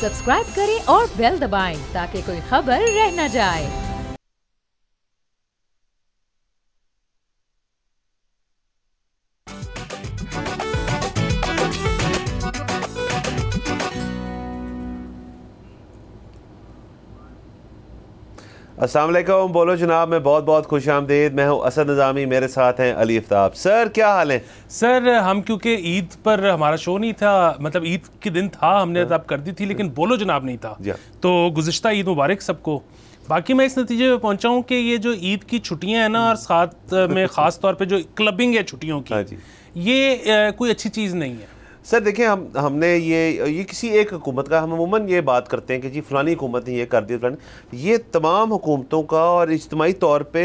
Subscribe करें और bell दबाएं ताकि कोई खबर रह न जाए। अस्सलाम वालेकुम, बोलो जनाब में बहुत बहुत खुश आमदीद। मैं हूँ असद निज़ामी, मेरे साथ हैं अली आफ्ताब। सर क्या हाल है? सर हम क्योंकि ईद पर हमारा शो नहीं था, मतलब ईद के दिन था, हमने तब कर दी थी, लेकिन बोलो जनाब नहीं था। तो गुज़िश्ता ईद मुबारक सबको। बाकी मैं इस नतीजे पे पहुंचा हूँ कि ये जो ईद की छुट्टियां हैं ना, और साथ में ख़ास तौर पे जो क्लबिंग है छुट्टियों की, ये कोई अच्छी चीज़ नहीं है। सर देखिए, हमने ये किसी एक हुकूमत का, हम अमूमन ये बात करते हैं कि जी फ़लानी हुकूमत ने ये कर दिया, फ़लानी, ये तमाम हुकूमतों का और इज्तिमाई तौर पे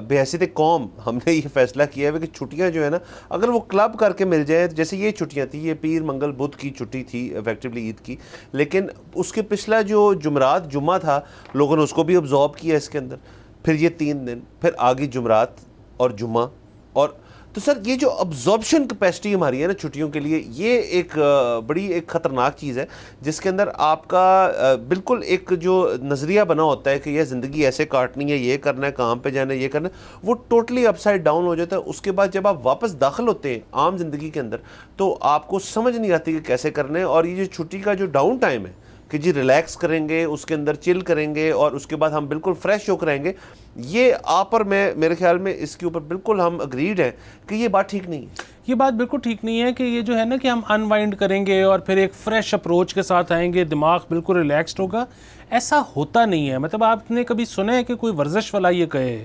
बेहैसियत कौम हमने ये फ़ैसला किया है कि छुट्टियां जो है ना, अगर वो क्लब करके मिल जाए, जैसे ये छुट्टियां थी, ये पीर मंगल बुध की छुट्टी थी इफेक्टिवली ईद की, लेकिन उसके पिछला जो जुमा था, लोगों ने उसको भी ऑब्जॉर्व किया इसके अंदर, फिर ये 3 दिन, फिर आगे जुमरात और जुमा। और तो सर ये जो अब्जॉर्प्शन कैपेसिटी हमारी है ना छुट्टियों के लिए, ये एक बड़ी एक ख़तरनाक चीज़ है, जिसके अंदर आपका बिल्कुल एक जो नज़रिया बना होता है कि यह ज़िंदगी ऐसे काटनी है, ये करना है, काम पे जाना है, ये करना है, वो टोटली अपसाइड डाउन हो जाता है। उसके बाद जब आप वापस दाखिल होते हैं आम जिंदगी के अंदर, तो आपको समझ नहीं आती कि कैसे करना है। और ये जो छुट्टी का जो डाउन टाइम है कि जी रिलैक्स करेंगे, उसके अंदर चिल करेंगे और उसके बाद हम बिल्कुल फ्रेश होकर रहेंगे, ये आप और मैं, मेरे ख्याल में इसके ऊपर बिल्कुल हम अग्रीड हैं कि ये बात ठीक नहीं है। ये बात बिल्कुल ठीक नहीं है कि ये जो है ना कि हम अनवाइंड करेंगे और फिर एक फ्रेश अप्रोच के साथ आएंगे, दिमाग बिल्कुल रिलैक्स्ड होगा। ऐसा होता नहीं है। मतलब आपने कभी सुना है कि कोई वर्जिश वाला ये कहे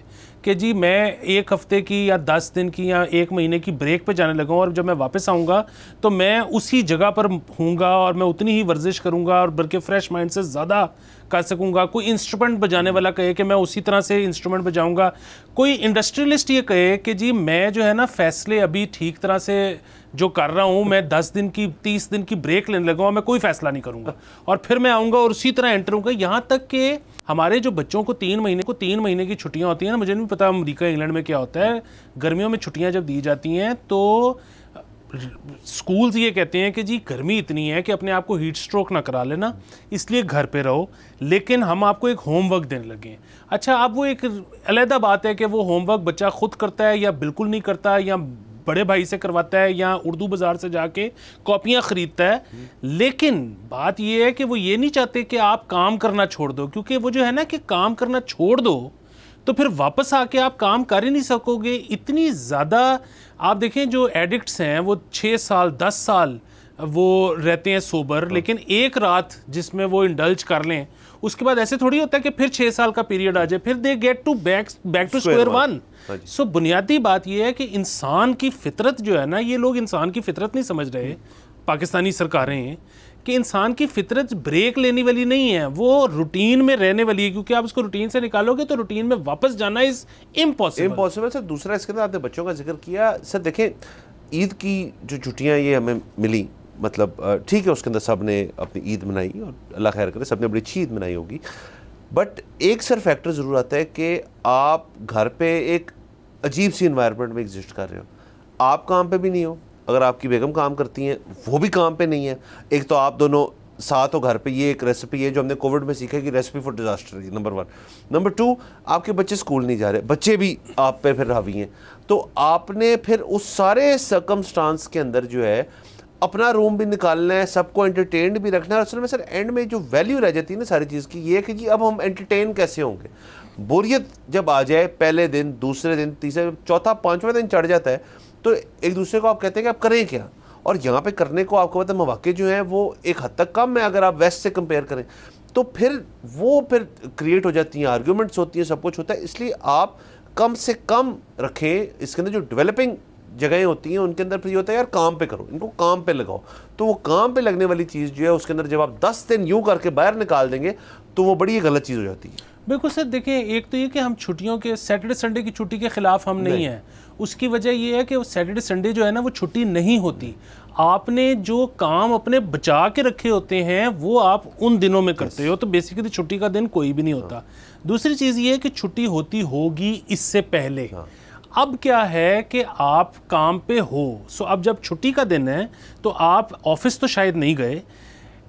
कि जी मैं 1 हफ्ते की या 10 दिन की या 1 महीने की ब्रेक पे जाने लगा हूँ और जब मैं वापस आऊँगा तो मैं उसी जगह पर हूँगा और मैं उतनी ही वर्जिश करूँगा और बल्कि फ्रेश माइंड से ज़्यादा कर सकूँगा। कोई इंस्ट्रूमेंट बजाने वाला कहे कि मैं उसी तरह से इंस्ट्रूमेंट बजाऊँगा। कोई इंडस्ट्रियलिस्ट ये कहे कि जी मैं जो है ना फ़ैसले अभी ठीक तरह से जो कर रहा हूँ, मैं 10 दिन की 30 दिन की ब्रेक लेने लगा हूँ, मैं कोई फ़ैसला नहीं करूँगा और फिर मैं आऊँगा और उसी तरह एंटर होऊंगा। यहाँ तक कि हमारे जो बच्चों को 3 महीने की छुट्टियाँ होती हैं ना, मुझे नहीं पता अमेरिका इंग्लैंड में क्या होता है, गर्मियों में छुट्टियाँ जब दी जाती हैं तो स्कूल्स ये कहते हैं कि जी गर्मी इतनी है कि अपने आप को हीट स्ट्रोक ना करा लेना, इसलिए घर पे रहो, लेकिन हम आपको एक होमवर्क देने लगे। अच्छा, अब वो एक अलग बात है कि वो होमवर्क बच्चा खुद करता है या बिल्कुल नहीं करता, या बड़े भाई से करवाता है, या उर्दू बाज़ार से जाके कॉपियाँ ख़रीदता है। लेकिन बात ये है कि वो ये नहीं चाहते कि आप काम करना छोड़ दो, क्योंकि वो जो है ना कि काम करना छोड़ दो तो फिर वापस आके आप काम कर ही नहीं सकोगे। इतनी ज़्यादा आप देखें जो एडिक्ट्स हैं वो 6 साल 10 साल वो रहते हैं सोबर, लेकिन एक रात जिसमें वो इंडल्ज कर लें, उसके बाद ऐसे थोड़ी होता है कि फिर 6 साल का पीरियड आ जाए, फिर they get to back to square one. So बुनियादी बात यह है कि इंसान की फितरत जो है ना, ये लोग इंसान की फितरत नहीं समझ रहे, पाकिस्तानी सरकारें, कि इंसान की फितरत ब्रेक लेने वाली नहीं है, वो रूटीन में रहने वाली है, क्योंकि आप उसको रूटीन से निकालोगे तो रूटीन में वापस जाना इज इम्पॉसिबल। सर दूसरा इसके अंदर आपने बच्चों का जिक्र किया। सर देखें, ईद की जो छुट्टियाँ ये हमें मिली, मतलब ठीक है, उसके अंदर सब ने अपनी ईद मनाई और अल्लाह खैर करे, सब ने बड़ी अच्छी ईद मनाई होगी, बट एक सर फैक्टर ज़रूर आता है कि आप घर पे एक अजीब सी इन्वायरमेंट में एग्जिस्ट कर रहे हो। आप काम पे भी नहीं हो, अगर आपकी बेगम काम करती हैं वो भी काम पे नहीं है, एक तो आप दोनों साथ हो घर पे। ये एक रेसिपी है जो हमने कोविड में सीखा कि रेसिपी फॉर डिजास्टर है, नंबर 1। नंबर 2, आपके बच्चे स्कूल नहीं जा रहे, बच्चे भी आप पे फिर हावी हैं, तो आपने फिर उस सारे सर्कमस्टांस के अंदर जो है अपना रूम भी निकालना है, सबको एंटरटेन भी रखना है। असल में सर एंड में जो वैल्यू रह जाती है ना सारी चीज़ की, ये है कि जी अब हम एंटरटेन कैसे होंगे। बोरियत जब आ जाए, पहले दिन, दूसरे दिन, तीसरे, चौथा, 5वां दिन चढ़ जाता है, तो एक दूसरे को आप कहते हैं कि आप करें क्या, और यहाँ पे करने को आपको पता है मौके जो हैं वो एक हद तक कम है अगर आप वेस्ट से कंपेयर करें, तो फिर क्रिएट हो जाती हैं, आर्ग्यूमेंट्स होती हैं, सब कुछ होता है। इसलिए आप कम से कम रखें। इसके अंदर जो डेवलपिंग जगहें होती हैं उनके अंदर फिर ये होता है यार काम पे करो, इनको काम पे लगाओ, तो वो काम पे लगने वाली चीज़ जो है उसके अंदर जब आप 10 दिन यूँ करके बाहर निकाल देंगे तो वो बड़ी गलत चीज़ हो जाती है। बिल्कुल सर, देखिए एक तो ये कि हम छुट्टियों के सैटरडे संडे की छुट्टी के ख़िलाफ़ हम नहीं हैं, उसकी वजह ये है कि सैटरडे संडे जो है ना वो छुट्टी नहीं होती। आपने जो काम अपने बचा के रखे होते हैं वो आप उन दिनों में करते हो, तो बेसिकली छुट्टी का दिन कोई भी नहीं होता। दूसरी चीज़ ये है कि छुट्टी होती होगी इससे पहले। अब क्या है कि आप काम पे हो, सो अब जब छुट्टी का दिन है तो आप ऑफिस तो शायद नहीं गए,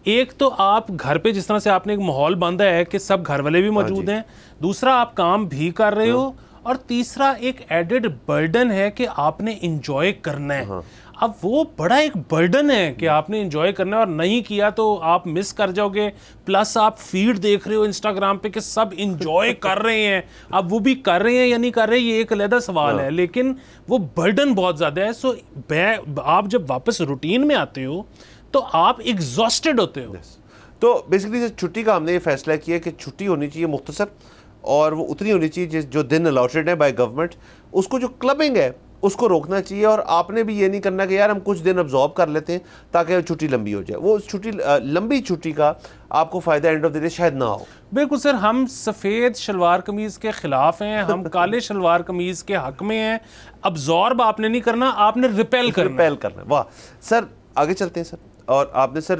एक तो आप घर पे जिस तरह से आपने एक माहौल बांधा है कि सब घर वाले भी मौजूद हैं, दूसरा आप काम भी कर रहे हो, और तीसरा एक एडेड बर्डन है कि आपने इंजॉय करना है। अब वो बड़ा एक बर्डन है कि आपने इंजॉय करना है, और नहीं किया तो आप मिस कर जाओगे। प्लस आप फीड देख रहे हो इंस्टाग्राम पे कि सब इंजॉय कर रहे हैं, अब वो भी कर रहे हैं या नहीं कर रहे ये एक अलग सवाल है, लेकिन वो बर्डन बहुत ज़्यादा है। सो आप जब वापस रूटीन में आते हो तो आप एग्जॉस्टेड होते हो। तो बेसिकली छुट्टी का हमने ये फैसला किया कि छुट्टी होनी चाहिए मुख्तसर, और वो उतनी होनी चाहिए जो दिन अलॉटेड है बाय गवर्नमेंट। उसको जो क्लबिंग है उसको रोकना चाहिए, और आपने भी ये नहीं करना कि यार हम कुछ दिन अब्जॉर्ब कर लेते हैं ताकि छुट्टी लंबी हो जाए। वो छुट्टी लंबी छुट्टी का आपको फ़ायदा एंड ऑफ द डे शायद ना हो। बिल्कुल सर, हम सफ़ेद शलवार कमीज़ के ख़िलाफ़ हैं, हम काले शलवार कमीज़ के हक़ में हैं। अब्जॉर्ब आपने नहीं करना, आपने रिपेल करना। वाह सर, आगे चलते हैं सर। और आपने सर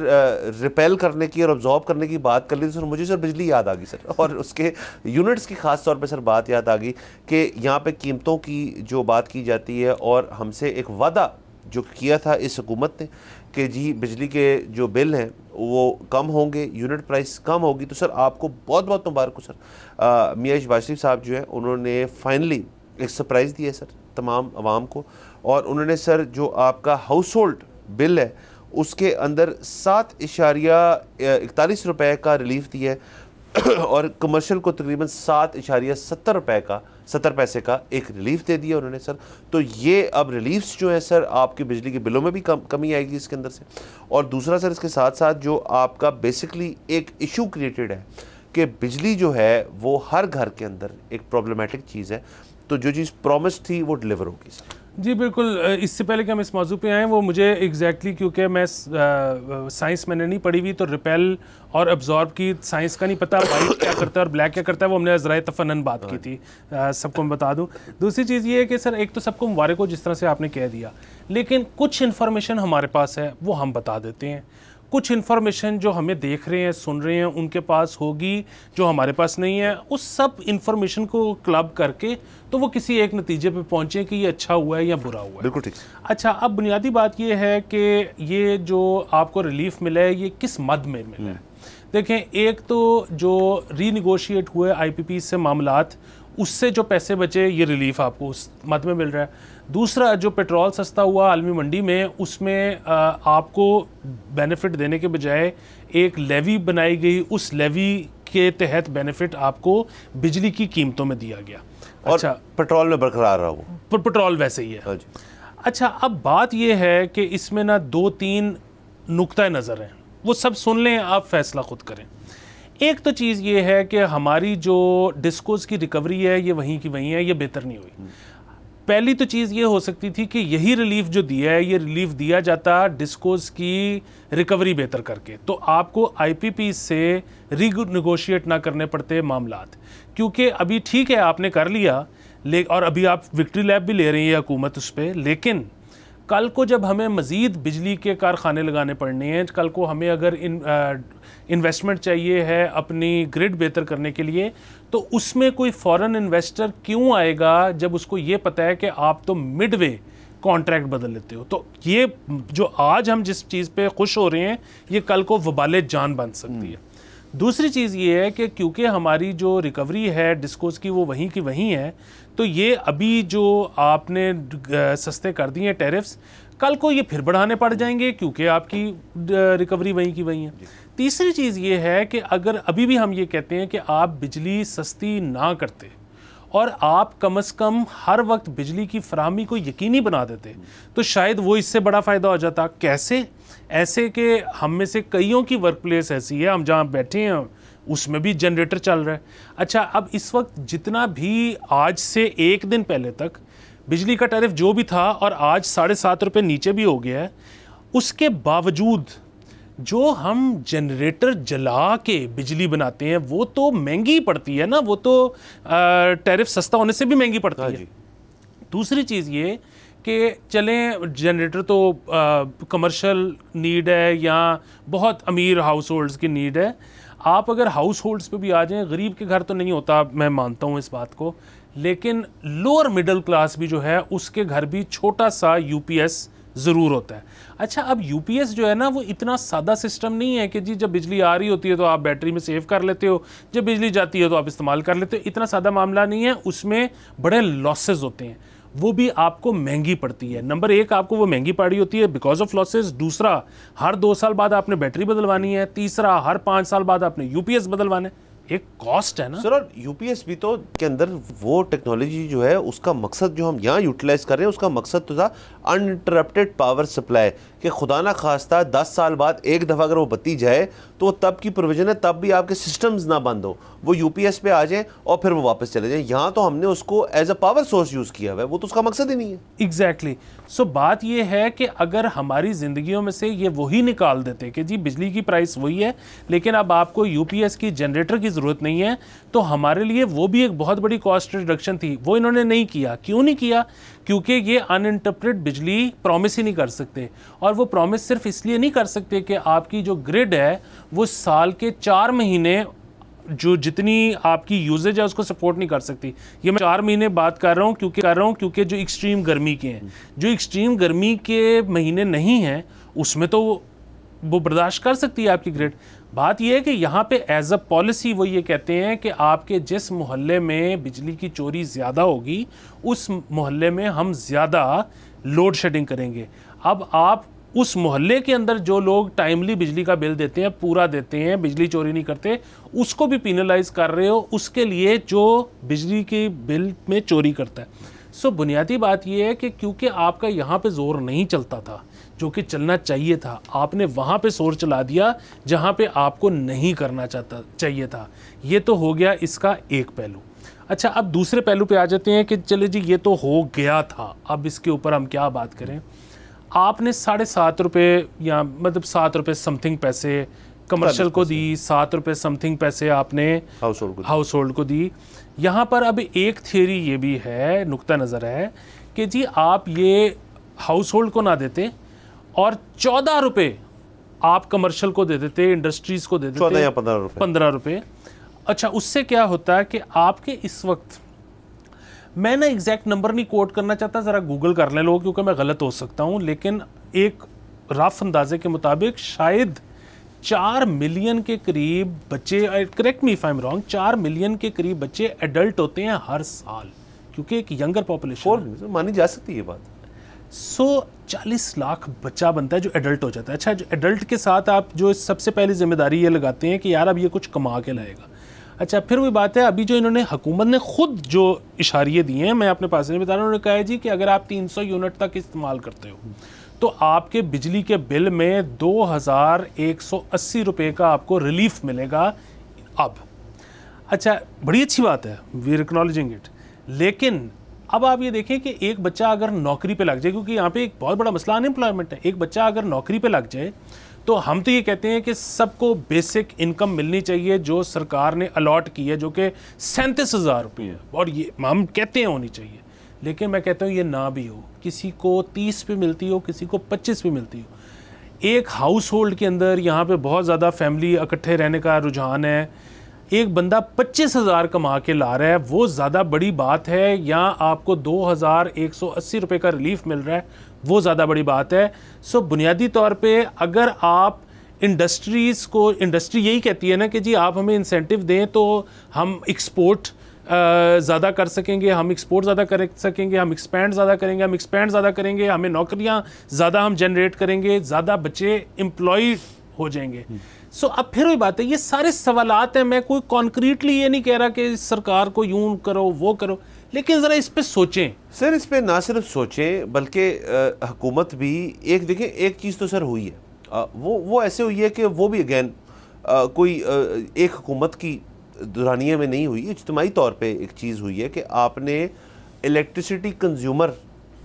रिपेल करने की और ऑब्जॉर्ब करने की बात कर ली, तो सर मुझे सर बिजली याद आ गई सर, और उसके यूनिट्स की ख़ास तौर पे सर बात याद आ गई कि यहाँ पे कीमतों की जो बात की जाती है, और हमसे एक वादा जो किया था इस हुकूमत ने कि जी बिजली के जो बिल हैं वो कम होंगे, यूनिट प्राइस कम होगी। तो सर आपको बहुत बहुत मुबारक हो सर। मियां शहबाज शरीफ साहब जो हैं उन्होंने फाइनली एक सरप्राइज़ दिया है सर तमाम आवाम को, और उन्होंने सर जो आपका हाउस होल्ड बिल है उसके अंदर 7.41 रुपए का रिलीफ दिया है, और कमर्शियल को तकरीबन 7.70 रुपए का 70 पैसे का एक रिलीफ दे दिया उन्होंने सर। तो ये अब रिलीफ्स जो है सर आपकी बिजली के बिलों में भी कमी आएगी इसके अंदर से। और दूसरा सर इसके साथ साथ जो आपका बेसिकली एक इशू क्रिएटेड है कि बिजली जो है वो हर घर के अंदर एक प्रॉब्लमेटिक चीज़ है, तो जो चीज़ प्रॉमिस थी वो डिलीवर होगी सर। जी बिल्कुल, इससे पहले कि हम इस मौजू पे आएँ, वो मुझे एग्जैक्टली क्योंकि मैं साइंस मैंने नहीं पढ़ी हुई, तो रिपेल और अब्जॉर्ब की साइंस का नहीं पता, वाइट क्या करता है और ब्लैक क्या करता है, वो हमने ज़रा तफन्नन बात की थी, सबको मैं बता दूं। दूसरी चीज़ ये है कि सर एक तो सबको मुबारक हो जिस तरह से आपने कह दिया, लेकिन कुछ इन्फॉर्मेशन हमारे पास है वो हम बता देते हैं, कुछ इन्फॉर्मेशन जो हमें देख रहे हैं सुन रहे हैं उनके पास होगी जो हमारे पास नहीं है। उस सब इन्फॉर्मेशन को क्लब करके तो वो किसी एक नतीजे पे पहुंचे कि ये अच्छा हुआ है या बुरा हुआ है। बिल्कुल ठीक। अच्छा, अब बुनियादी बात ये है कि ये जो आपको रिलीफ मिला है ये किस मद में मिला है। देखें, एक तो जो रीनिगोशिएट हुए IPP से मामलात, उससे जो पैसे बचे ये रिलीफ आपको उस मद में मिल रहा है। दूसरा, जो पेट्रोल सस्ता हुआ आलमी मंडी में, उसमें आपको बेनिफिट देने के बजाय एक लेवी बनाई गई, उस लेवी के तहत बेनिफिट आपको बिजली की कीमतों में दिया गया। और अच्छा, पेट्रोल में बरकरार रहा वो, पेट्रोल वैसे ही है। हाँ जी। अच्छा, अब बात यह है कि इसमें ना 2-3 नुक्ता नज़र हैं, वो सब सुन लें, आप फैसला खुद करें। एक तो चीज़ ये है कि हमारी जो डिस्कोस की रिकवरी है ये वहीं की वहीं है, ये बेहतर नहीं हुई। पहली तो चीज़ ये हो सकती थी कि यही रिलीफ जो दिया है ये रिलीफ दिया जाता डिस्कोस की रिकवरी बेहतर करके, तो आपको IPP से रीनेगोशिएट ना करने पड़ते मामलात। क्योंकि अभी ठीक है आपने कर लिया, और अभी आप विक्ट्री लैब भी ले रही है हुकूमत उस पर, लेकिन कल को जब हमें मज़ीद बिजली के कारखाने लगाने पड़ने हैं, कल को हमें अगर इन्वेस्टमेंट चाहिए है अपनी ग्रिड बेहतर करने के लिए, तो उसमें कोई फॉरेन इन्वेस्टर क्यों आएगा जब उसको ये पता है कि आप तो मिडवे कॉन्ट्रैक्ट बदल लेते हो। तो ये जो आज हम जिस चीज़ पे खुश हो रहे हैं ये कल को वबाले जान बन सकती है। दूसरी चीज़ ये है कि क्योंकि हमारी जो रिकवरी है डिस्कोस की वो वहीं की वहीं है, तो ये अभी जो आपने सस्ते कर दिए हैं टैरिफ्स, कल को ये फिर बढ़ाने पड़ जाएंगे क्योंकि आपकी रिकवरी वहीं की वहीं है। तीसरी चीज़ ये है कि अगर अभी भी हम ये कहते हैं कि आप बिजली सस्ती ना करते और आप कम से कम हर वक्त बिजली की फराहमी को यकीनी बना देते, तो शायद वो इससे बड़ा फ़ायदा हो जाता। कैसे? ऐसे कि हम में से कईयों की वर्क प्लेस ऐसी है, हम जहाँ बैठे हैं उसमें भी जनरेटर चल रहा है। अच्छा, अब इस वक्त जितना भी आज से एक दिन पहले तक बिजली का टैरिफ जो भी था और आज 7.5 रुपये नीचे भी हो गया है, उसके बावजूद जो हम जनरेटर जला के बिजली बनाते हैं वो तो महंगी पड़ती है ना, वो तो टैरिफ सस्ता होने से भी महंगी पड़ती है। दूसरी चीज़ ये कि चलें जनरेटर तो कमर्शियल नीड है या बहुत अमीर हाउस होल्ड्स की नीड है, आप अगर हाउस होल्ड्स पे भी आ जाएं, गरीब के घर तो नहीं होता, मैं मानता हूँ इस बात को, लेकिन लोअर मिडिल क्लास भी जो है उसके घर भी छोटा सा UPS ज़रूर होता है। अच्छा, अब यूपीएस जो है ना वो इतना सादा सिस्टम नहीं है कि जी जब बिजली आ रही होती है तो आप बैटरी में सेव कर लेते हो, जब बिजली जाती है तो आप इस्तेमाल कर लेते हो। इतना सादा मामला नहीं है, उसमें बड़े लॉसेस होते हैं, वो भी आपको महंगी पड़ती है। नंबर एक, आपको वो महंगी पड़ी होती है बिकॉज ऑफ लॉसेस। दूसरा, हर 2 साल बाद आपने बैटरी बदलवानी है। तीसरा, हर 5 साल बाद आपने यूपीएस बदलवाना है। एक कॉस्ट है ना सर। और यूपीएस भी तो के अंदर वो टेक्नोलॉजी जो है उसका मकसद जो हम यहाँ यूटिलाइज कर रहे हैं उसका मकसद तो था अनइंटरप्टेड पावर सप्लाई, कि खुदा ना खास्ता 10 साल बाद एक दफ़ा अगर वो बत्ती जाए तो तब की प्रोविजन है, तब भी आपके सिस्टम्स ना बंद हो, वो यूपीएस पे आ जाए और फिर वो वापस चले जाए। यहाँ तो हमने उसको as a power source use किया हुआ है, वो तो उसका मकसद ही नहीं है। एग्जैक्टली। सो बात ये है कि अगर हमारी ज़िंदगियों में से ये वही निकाल देते कि जी बिजली की प्राइस वही है लेकिन अब आपको यूपीएस की जनरेटर की ज़रूरत नहीं है, तो हमारे लिए वो भी एक बहुत बड़ी कॉस्ट रिडक्शन थी। वो इन्होंने नहीं किया। क्यों नहीं किया? क्योंकि ये अनइंटरप्टेड बिजली प्रॉमिस ही नहीं कर सकते, और वो प्रॉमिस सिर्फ इसलिए नहीं कर सकते कि आपकी जो ग्रिड है वो साल के 4 महीने जो जितनी आपकी यूजेज है उसको सपोर्ट नहीं कर सकती। ये मैं 4 महीने बात कर रहा हूँ क्योंकि जो एक्सट्रीम गर्मी के हैं, जो एक्सट्रीम गर्मी के महीने नहीं हैं उसमें तो वो बर्दाश्त कर सकती है आपकी ग्रिड। बात यह है कि यहाँ पे एज अ पॉलिसी वो ये कहते हैं कि आपके जिस मोहल्ले में बिजली की चोरी ज़्यादा होगी उस मोहल्ले में हम ज़्यादा लोड शेडिंग करेंगे। अब आप उस मोहल्ले के अंदर जो लोग टाइमली बिजली का बिल देते हैं, पूरा देते हैं, बिजली चोरी नहीं करते, उसको भी पिनलाइज कर रहे हो उसके लिए जो बिजली के बिल में चोरी करता है। सो बुनियादी बात यह है कि क्योंकि आपका यहाँ पे जोर नहीं चलता था जो कि चलना चाहिए था, आपने वहाँ पे जोर चला दिया जहाँ पे आपको नहीं करना चाहिए था। ये तो हो गया इसका एक पहलू। अच्छा, अब दूसरे पहलू पे आ जाते हैं कि चले जी ये तो हो गया था, अब इसके ऊपर हम क्या बात करें। आपने 7.5 रुपये या मतलब 7 रुपये समथिंग पैसे कमर्शियल को दी, 7 रुपये समथिंग पैसे आपने हाउस होल्ड को दी। यहाँ पर अब एक थियरी ये भी है, नुक्ता नज़र है कि जी आप ये हाउस होल्ड को ना देते और 14 रुपये आप कमर्शियल को दे देते, इंडस्ट्रीज़ को दे देते, 14 या 15 रुपये। अच्छा, उससे क्या होता है कि आपके इस वक्त, मैं ना एग्जैक्ट नंबर नहीं कोट करना चाहता, ज़रा गूगल कर लें लोग क्योंकि मैं गलत हो सकता हूँ, लेकिन एक रफ अंदाजे के मुताबिक शायद 4 मिलियन के करीब बच्चे, correct me if I am wrong, 4 million के करीब बच्चे एडल्ट होते हैं हर साल, क्योंकि एक यंगर पॉपुलेशन मानी जा सकती है ये बात। 40 लाख बच्चा बनता है जो एडल्ट हो जाता है। अच्छा, जो एडल्ट के साथ आप जो सबसे पहली जिम्मेदारी ये लगाते हैं कि यार अब ये कुछ कमा के लाएगा। अच्छा, फिर वही बात है, अभी जो इन्होंने हुकूमत ने खुद जो इशारे दिए हैं, मैं अपने पास नहीं बता रहा हूँ, उन्होंने कहा है जी कि अगर आप 300 यूनिट तक इस्तेमाल करते हो तो आपके बिजली के बिल में 2180 रुपये का आपको रिलीफ मिलेगा अब। अच्छा, बड़ी अच्छी बात है, वी आर एक्नॉलेजिंग इट। लेकिन अब आप ये देखें कि एक बच्चा अगर नौकरी पे लग जाए, क्योंकि यहाँ पे एक बहुत बड़ा मसला अनएम्प्लॉयमेंट है, एक बच्चा अगर नौकरी पे लग जाए तो हम तो ये कहते हैं कि सबको बेसिक इनकम मिलनी चाहिए जो सरकार ने अलॉट की है, जो कि 37,000 रुपये है, और ये हम कहते हैं होनी चाहिए। लेकिन मैं कहता हूँ ये ना भी हो, किसी को 30 पे मिलती हो, किसी को 25 पे मिलती हो। एक हाउस होल्ड के अंदर यहाँ पे बहुत ज़्यादा फैमिली इकट्ठे रहने का रुझान है, एक बंदा 25,000 कमा के ला रहा है, वो ज़्यादा बड़ी बात है, या आपको 2180 रुपये का रिलीफ मिल रहा है, वो ज़्यादा बड़ी बात है। सो बुनियादी तौर पे अगर आप इंडस्ट्रीज़ को, इंडस्ट्री यही कहती है ना कि जी आप हमें इंसेंटिव दें तो हम एक्सपोर्ट ज़्यादा कर सकेंगे, हम एक्सपोर्ट ज़्यादा कर सकेंगे, हम एक्सपैंड ज़्यादा करेंगे, हम एक्सपैंड ज़्यादा करेंगे, हमें नौकरियाँ ज़्यादा हम जनरेट करेंगे, ज़्यादा बच्चे एम्प्लॉय हो जाएंगे। सो अब फिर वही बात है, ये सारे सवालात हैं। मैं कोई कॉन्क्रीटली ये नहीं कह रहा कि सरकार को यूं करो वो करो, लेकिन ज़रा इस पे सोचें। सर, इस पे ना सिर्फ सोचें बल्कि हुकूमत भी एक देखें, एक चीज़ तो सर हुई है, वो ऐसे हुई है कि वो भी अगेन कोई एक हुकूमत की दुरानिया में नहीं हुई, इज्तिमाई तौर पे एक चीज़ हुई है कि आपने इलेक्ट्रिसिटी कंज्यूमर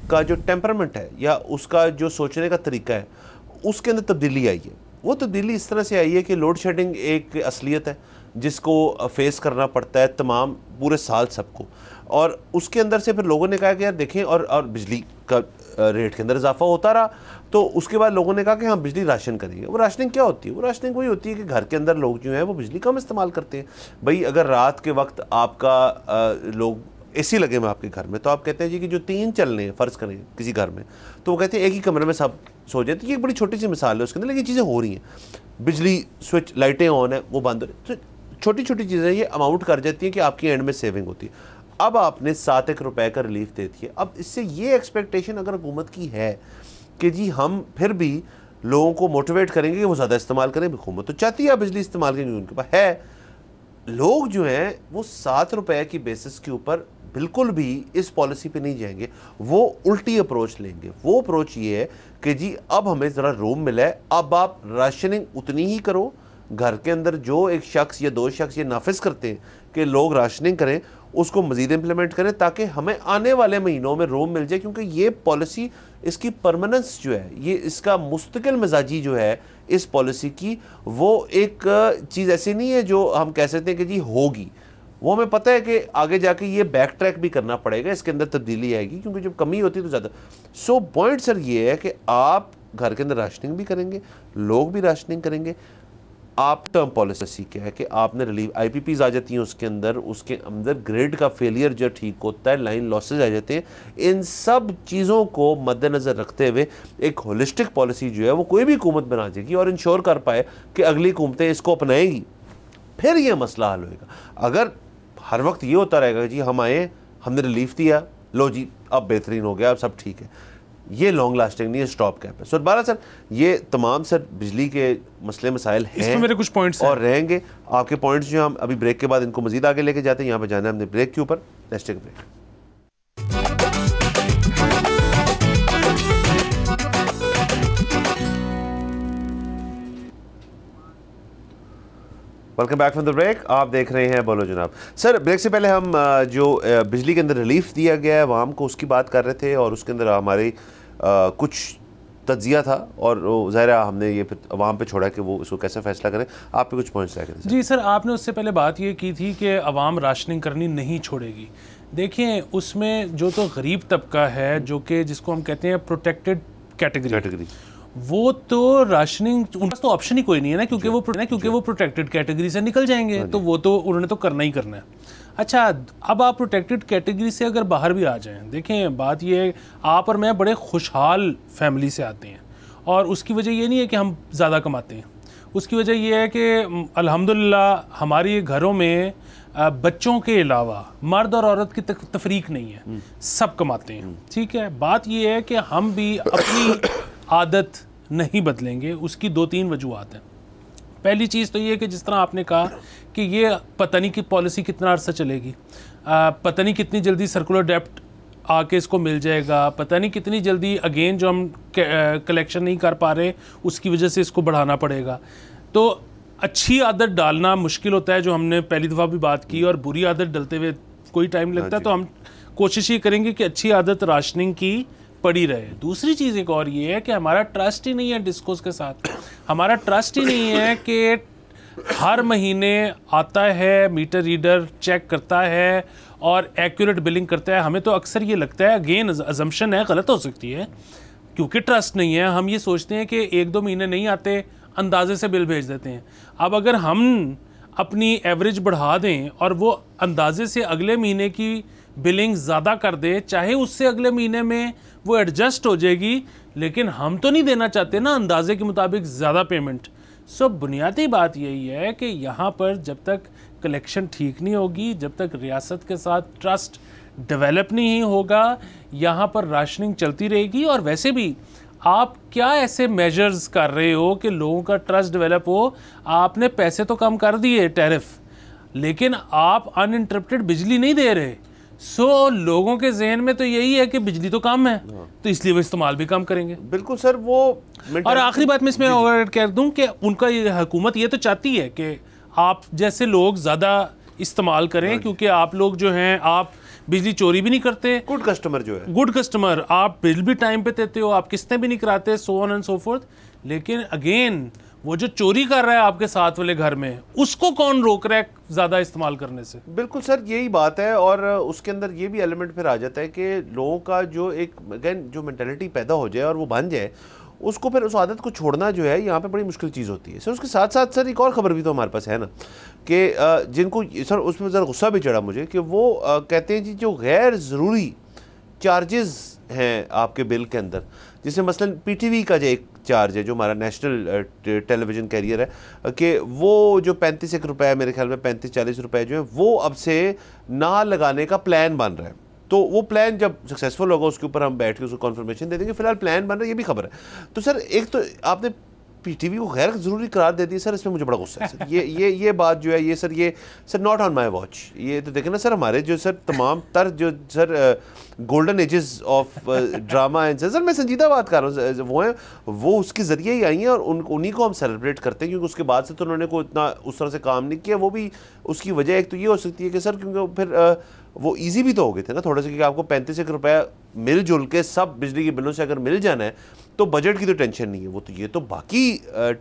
का जो टेम्परामेंट है या उसका जो सोचने का तरीका है उसके अंदर तब्दीली आई है। वो तब्दीली इस तरह से आई है कि लोड शेडिंग एक असलियत है जिसको फेस करना पड़ता है तमाम पूरे साल सबको, और उसके अंदर से फिर लोगों ने कहा कि यार देखें, और बिजली का रेट के अंदर इजाफा होता रहा, तो उसके बाद लोगों ने कहा कि हम बिजली राशन करेंगे। वो राशनिंग क्या होती है? वो राशनिंग वही होती है कि घर के अंदर लोग जो हैं वो बिजली कम इस्तेमाल करते हैं। भाई अगर रात के वक्त आपका लोग एसी लगे हुए आपके घर में, तो आप कहते हैं जी कि जो 3 चलने हैं, फ़र्ज़ करें किसी घर में, तो वो कहते हैं एक ही कमरे में सब सो जाए। तो ये एक बड़ी छोटी सी मिसाल है उसके अंदर, लेकिन चीज़ें हो रही हैं। बिजली स्विच, लाइटें ऑन है, वो बंद हो रही, तो छोटी छोटी चीज़ें ये अमाउंट कर जाती हैं कि आपकी एंड में सेविंग होती है। अब आपने 7 रुपए का रिलीफ दे दिया। अब इससे ये एक्सपेक्टेशन अगर हुकूमत की है कि जी हम फिर भी लोगों को मोटिवेट करेंगे कि वो ज़्यादा इस्तेमाल करें, हुकूमत तो चाहती है बिजली इस्तेमाल करेंगे, उनके पास है। लोग जो हैं वो 7 रुपए की बेसिस के ऊपर बिल्कुल भी इस पॉलिसी पे नहीं जाएंगे, वो उल्टी अप्रोच लेंगे। वो अप्रोच ये है कि जी अब हमें ज़रा रूम मिला है, अब आप राशनिंग उतनी ही करो। घर के अंदर जो एक शख्स या 2 शख्स ये नाफिज करते हैं कि लोग राशनिंग करें, उसको मज़ीद इम्प्लीमेंट करें ताकि हमें आने वाले महीनों में रूम मिल जाए। क्योंकि ये पॉलिसी, इसकी परमानेंस जो है, ये इसका मुस्तकिल मिजाजी जो है इस पॉलिसी की, वो एक चीज़ ऐसी नहीं है जो हम कह सकते हैं कि जी होगी। वो हमें पता है कि आगे जाके ये बैक ट्रैक भी करना पड़ेगा, इसके अंदर तब्दीली आएगी, क्योंकि जब कमी होती है तो ज़्यादा। सो पॉइंट सर ये है कि आप घर के अंदर राशनिंग भी करेंगे, लोग भी राशनिंग करेंगे। आप टर्म पॉलिसी क्या है कि आपने रिलीव IPPs आ जाती हैं उसके अंदर ग्रिड का फेलियर जो ठीक होता है, लाइन लॉसेज आ जाते हैं। इन सब चीज़ों को मद्देनज़र रखते हुए एक होलिस्टिक पॉलिसी जो है वो कोई भी हुकूमत बना देगी और इंश्योर कर पाए कि अगली हुकूमतें इसको अपनाएंगी, फिर ये मसला हल होएगा। अगर हर वक्त ये होता रहेगा जी हम आए, हमने रिलीफ दिया, लो जी अब बेहतरीन हो गया, अब सब ठीक है, ये लॉन्ग लास्टिंग नहीं है, स्टॉप कैप है। सर बारह सर ये तमाम सर बिजली के मसले मसाइल हैं, इसमें मेरे कुछ पॉइंट्स और रहेंगे आपके पॉइंट्स जो हम अभी ब्रेक के बाद इनको मजीद आगे लेके जाते हैं। यहाँ पे जाना है हमने ब्रेक के ऊपर, let's take break. Welcome back from the break. आप देख रहे हैं बोलो जनाब। सर ब्रेक से पहले हम जो बिजली के अंदर रिलीफ दिया गया है अवाम को उसकी बात कर रहे थे, और उसके अंदर हमारी कुछ तज्जिया था और ज़ाहिर है हमने ये फिर अवाम पे छोड़ा कि वो इसको कैसे फैसला करें। आप पे कुछ पॉइंट्स रह गए। जी सर, आपने उससे पहले बात ये की थी कि अवाम राशनिंग करनी नहीं छोड़ेगी। देखिए उसमें जो तो गरीब तबका है, जो कि जिसको हम कहते हैं प्रोटेक्टेड कैटेगरी, वो तो राशनिंग उनके पास तो ऑप्शन ही कोई नहीं है ना, क्योंकि वो प्रोटेक्टेड कैटेगरी से निकल जाएंगे, तो वो तो उन्होंने तो करना ही करना है। अच्छा, अब आप प्रोटेक्टेड कैटेगरी से अगर बाहर भी आ जाएं, देखें बात ये है, आप और मैं बड़े खुशहाल फैमिली से आते हैं, और उसकी वजह ये नहीं है कि हम ज़्यादा कमाते हैं, उसकी वजह ये है कि अल्हम्दुलिल्लाह हमारे घरों में बच्चों के अलावा मर्द और औरत की तफरीक नहीं है, सब कमाते हैं। ठीक है, बात ये है कि हम भी अपनी आदत नहीं बदलेंगे। उसकी 2-3 वजूहत हैं। पहली चीज़ तो ये कि जिस तरह आपने कहा कि ये पता नहीं कि पॉलिसी कितना अर्सा चलेगी, पता नहीं कितनी जल्दी सर्कुलर डेप्ट आके इसको मिल जाएगा, पता नहीं कितनी जल्दी अगेन जो हम कलेक्शन नहीं कर पा रहे उसकी वजह से इसको बढ़ाना पड़ेगा। तो अच्छी आदत डालना मुश्किल होता है, जो हमने पहली दफ़ा भी बात की, और बुरी आदत डलते हुए कोई टाइम लगता है। तो हम कोशिश ये करेंगे कि अच्छी आदत राशनिंग की पड़ी रहे। दूसरी चीज़ एक और ये है कि हमारा ट्रस्ट ही नहीं है डिस्कोस के साथ। हमारा ट्रस्ट ही नहीं है कि हर महीने आता है, मीटर रीडर चेक करता है और एक्यूरेट बिलिंग करता है। हमें तो अक्सर ये लगता है, अगेन अजम्पशन है, गलत हो सकती है, क्योंकि ट्रस्ट नहीं है, हम ये सोचते हैं कि 1-2 महीने नहीं आते, अंदाजे से बिल भेज देते हैं। अब अगर हम अपनी एवरेज बढ़ा दें और वो अंदाजे से अगले महीने की बिलिंग ज़्यादा कर दे, चाहे उससे अगले महीने में वो एडजस्ट हो जाएगी, लेकिन हम तो नहीं देना चाहते ना अंदाजे के मुताबिक ज़्यादा पेमेंट। सो बुनियादी बात यही है कि यहाँ पर जब तक कलेक्शन ठीक नहीं होगी, जब तक रियासत के साथ ट्रस्ट डेवलप नहीं होगा, यहाँ पर राशनिंग चलती रहेगी। और वैसे भी आप क्या ऐसे मेजर्स कर रहे हो कि लोगों का ट्रस्ट डेवलप हो? आपने पैसे तो कम कर दिए टैरिफ, लेकिन आप अनइंटरप्टेड बिजली नहीं दे रहे। सो लोगों के जहन में तो यही है कि बिजली तो कम है, तो इसलिए वो इस्तेमाल भी कम करेंगे। बिल्कुल सर, वो और आखिरी बात मैं इसमें और कह दूं कि उनका ये हुकूमत ये तो चाहती है कि आप जैसे लोग ज़्यादा इस्तेमाल करें, क्योंकि आप लोग जो हैं आप बिजली चोरी भी नहीं करते, गुड कस्टमर जो है, गुड कस्टमर, आप बिल भी टाइम पे देते हो, आप किस्तें भी नहीं कराते, so on and so fourth. लेकिन अगेन वो जो चोरी कर रहा है आपके साथ वाले घर में, उसको कौन रोक रहा है ज़्यादा इस्तेमाल करने से? बिल्कुल सर, यही बात है। और उसके अंदर ये भी एलिमेंट फिर आ जाता है कि लोगों का जो एक अगेन जो मेंटालिटी पैदा हो जाए और वो बन जाए, उसको फिर उस आदत को छोड़ना जो है यहाँ पे बड़ी मुश्किल चीज़ होती है सर। उसके साथ साथ सर एक और ख़बर भी तो हमारे पास है ना कि जिनको सर उसमें ज़रा गुस्सा भी चढ़ा मुझे कि वो कहते हैं जी जो गैर ज़रूरी चार्जेस हैं आपके बिल के अंदर, जिसमें मसलन पीटीवी का जो एक चार्ज है जो हमारा नेशनल टेलीविज़न कैरियर है कि वो जो 35 रुपये मेरे ख्याल में 35-40 रुपये जो है वो अब से ना लगाने का प्लान बन रहा है। तो वो प्लान जब सक्सेसफुल होगा उसके ऊपर हम बैठ के उसको कॉन्फर्मेशन दे देंगे। फिलहाल प्लान बन रहा है, ये भी खबर है। तो सर एक तो आपने पीटीवी को गैर ज़रूरी करार दे दी सर, इसमें मुझे बड़ा गुस्सा है सर। ये बात जो है ये sir not on my watch. ये तो देखें ना सर हमारे जो सर तमाम तर जो sir golden ages of drama and sir मैं संजीदा बात कर रहा हूँ, वो हैं वो उसके ज़रिए ही आई हैं और उन्हीं को हम सेलिब्रेट करते हैं क्योंकि उसके बाद से तो उन्होंने कोई इतना उस तरह से काम नहीं किया। वो भी उसकी वजह एक तो ये हो सकती है कि सर क्योंकि फिर वो इजी भी तो हो गए थे ना थोड़े से कि आपको 35 रुपये मिलजुल के सब बिजली के बिलों से अगर मिल जाना है तो बजट की तो टेंशन नहीं है। वो तो ये तो बाकी